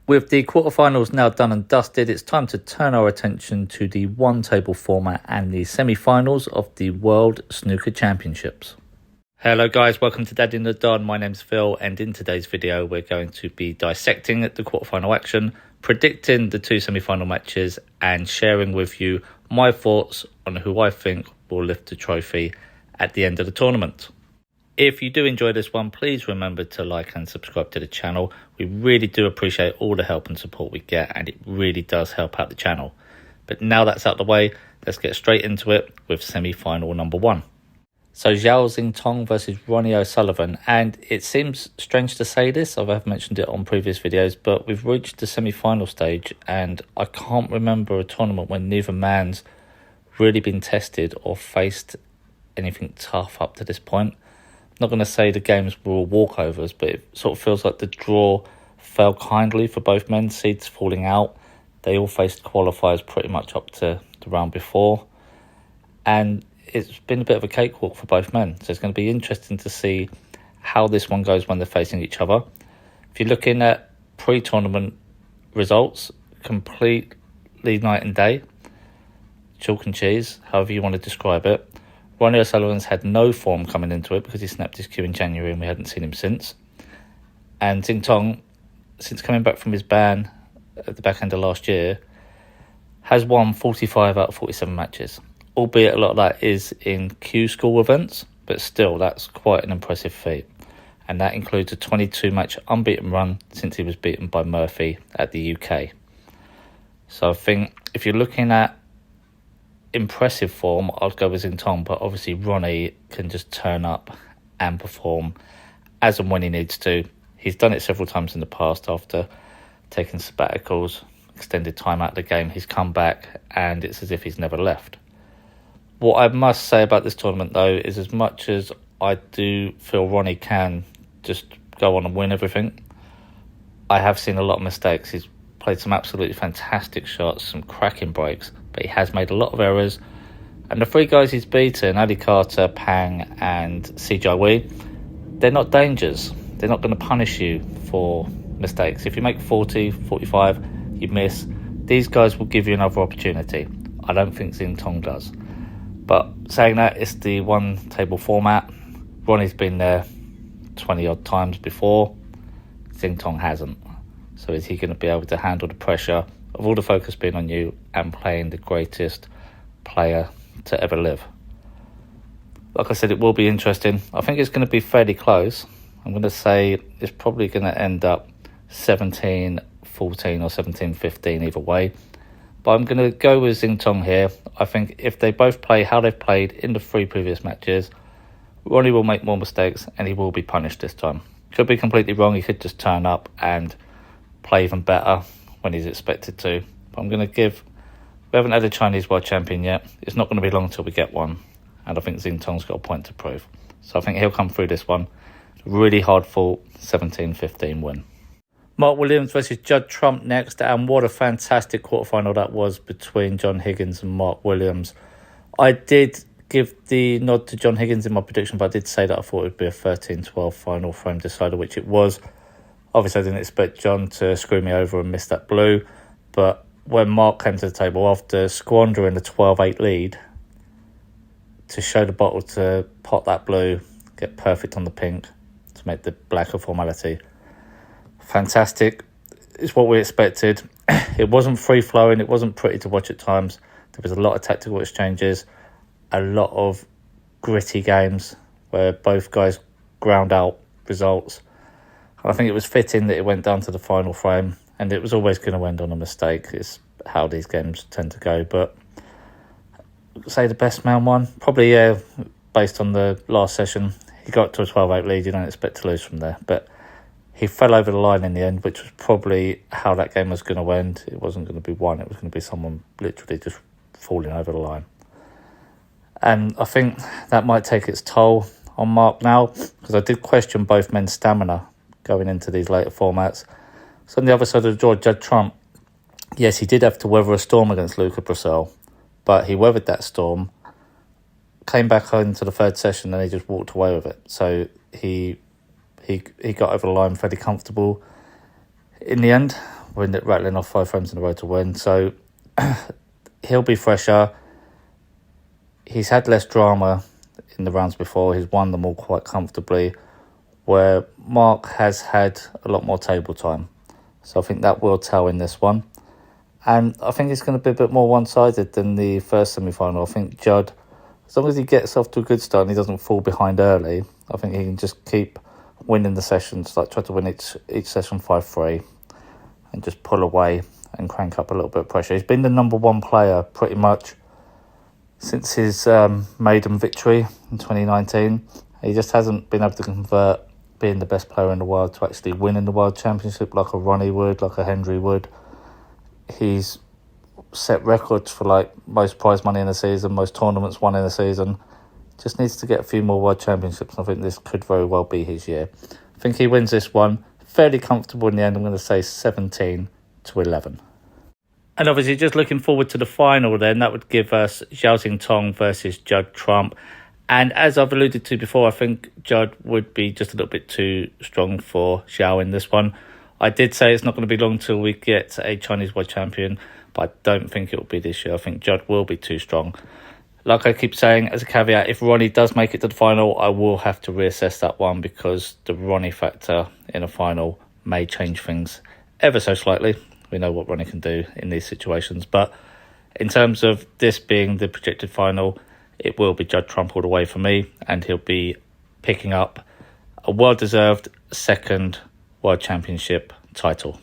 With the quarterfinals now done and dusted, it's time to turn our attention to the one-table format and the semi-finals of the World Snooker Championships. Hello guys, welcome to Daddy in the Don. My name's Phil, and in today's video we're going to be dissecting the quarterfinal action, predicting the two semi-final matches, and sharing with you my thoughts on who I think will lift the trophy at the end of the tournament. If you do enjoy this one, please remember to like and subscribe to the channel. We really do appreciate all the help and support we get, and it really does help out the channel. But now that's out of the way, let's get straight into it with semi-final number one. So Xintong versus Ronnie O'Sullivan, and it seems strange to say this, I've mentioned it on previous videos, but we've reached the semi-final stage, and I can't remember a tournament when neither man's really been tested or faced anything tough up to this point. Not going to say the games were all walkovers, but it sort of feels like the draw fell kindly for both men, seeds falling out. They all faced qualifiers pretty much up to the round before, and it's been a bit of a cakewalk for both men. So it's going to be interesting to see how this one goes when they're facing each other. If you're looking at pre-tournament results, completely night and day, chalk and cheese, however you want to describe it. Ronnie O'Sullivan's had no form coming into it because he snapped his cue in January and we hadn't seen him since. And Xintong, since coming back from his ban at the back end of last year, has won 45 out of 47 matches. Albeit a lot of that is in Q school events, but still that's quite an impressive feat. And that includes a 22-match unbeaten run since he was beaten by Murphy at the UK. So I think if you're looking at impressive form, I'd go with Xintong, but obviously Ronnie can just turn up and perform as and when he needs to. He's done it several times in the past after taking sabbaticals, extended time out of the game. He's come back and it's as if he's never left. What I must say about this tournament though is, as much as I do feel Ronnie can just go on and win everything, I have seen a lot of mistakes. He's played some absolutely fantastic shots, some cracking breaks, but he has made a lot of errors. And the three guys he's beaten, Ali Carter, Pang and CJ Wee, they're not dangers. They're not going to punish you for mistakes. If you make 40, 45, you miss, these guys will give you another opportunity. I don't think Xintong does. But saying that, it's the one table format. Ronnie's been there 20 odd times before. Xintong hasn't. So is he going to be able to handle the pressure of all the focus being on you and playing the greatest player to ever live? Like I said, it will be interesting. I think it's going to be fairly close. I'm going to say it's probably going to end up 17-14 or 17-15 either way. But I'm going to go with Xintong here. I think if they both play how they've played in the three previous matches, Ronnie will make more mistakes and he will be punished this time. Could be completely wrong. He could just turn up and play even better when he's expected to. But I'm going to give... We haven't had a Chinese world champion yet. It's not going to be long until we get one. And I think Xintong's got a point to prove. So I think he'll come through this one. Really hard fought 17-15 win. Mark Williams versus Judd Trump next, and what a fantastic quarterfinal that was between John Higgins and Mark Williams. I did give the nod to John Higgins in my prediction, but I did say that I thought it would be a 13-12 final frame decider, which it was. Obviously, I didn't expect John to screw me over and miss that blue, but when Mark came to the table after squandering the 12-8 lead to show the bottle to pot that blue, get perfect on the pink to make the black a formality, fantastic. It's what we expected. It wasn't free-flowing. It wasn't pretty to watch at times. There was a lot of tactical exchanges, a lot of gritty games where both guys ground out results. I think it was fitting that it went down to the final frame, and it was always going to end on a mistake. It's how these games tend to go. But say the best man won. Probably, yeah, based on the last session. He got to a 12-8 lead. You don't expect to lose from there. But he fell over the line in the end, which was probably how that game was going to end. It wasn't going to be one. It was going to be someone literally just falling over the line. And I think that might take its toll on Mark now, because I did question both men's stamina going into these later formats. So on the other side of the draw, Judd Trump, yes, he did have to weather a storm against Luca Brissell, but he weathered that storm, came back into the third session, and he just walked away with it. So he got over the line fairly comfortable in the end. rattling off 5 frames in a row to win. So he'll be fresher. He's had less drama in the rounds before. He's won them all quite comfortably, where Mark has had a lot more table time. So I think that will tell in this one. And I think it's going to be a bit more one-sided than the first semi-final. I think Judd, as long as he gets off to a good start and he doesn't fall behind early, I think he can just keep winning the sessions, like try to win each session 5-3 and just pull away and crank up a little bit of pressure. He's been the number one player pretty much since his maiden victory in 2019. He just hasn't been able to convert being the best player in the world to actually winning the World Championship like a Ronnie would, like a Hendry would. He's set records for like most prize money in a season, most tournaments won in a season. Just needs to get a few more World Championships. I think this could very well be his year. I think he wins this one fairly comfortable in the end. I'm going to say 17-11. And obviously just looking forward to the final then, that would give us Xintong versus Judd Trump. And as I've alluded to before, I think Judd would be just a little bit too strong for Xiao in this one. I did say it's not going to be long till we get a Chinese World Champion, but I don't think it will be this year. I think Judd will be too strong. Like I keep saying, as a caveat, if Ronnie does make it to the final, I will have to reassess that one because the Ronnie factor in a final may change things ever so slightly. We know what Ronnie can do in these situations. But in terms of this being the projected final, it will be Judd Trump all the way for me, and he'll be picking up a well-deserved second World Championship title.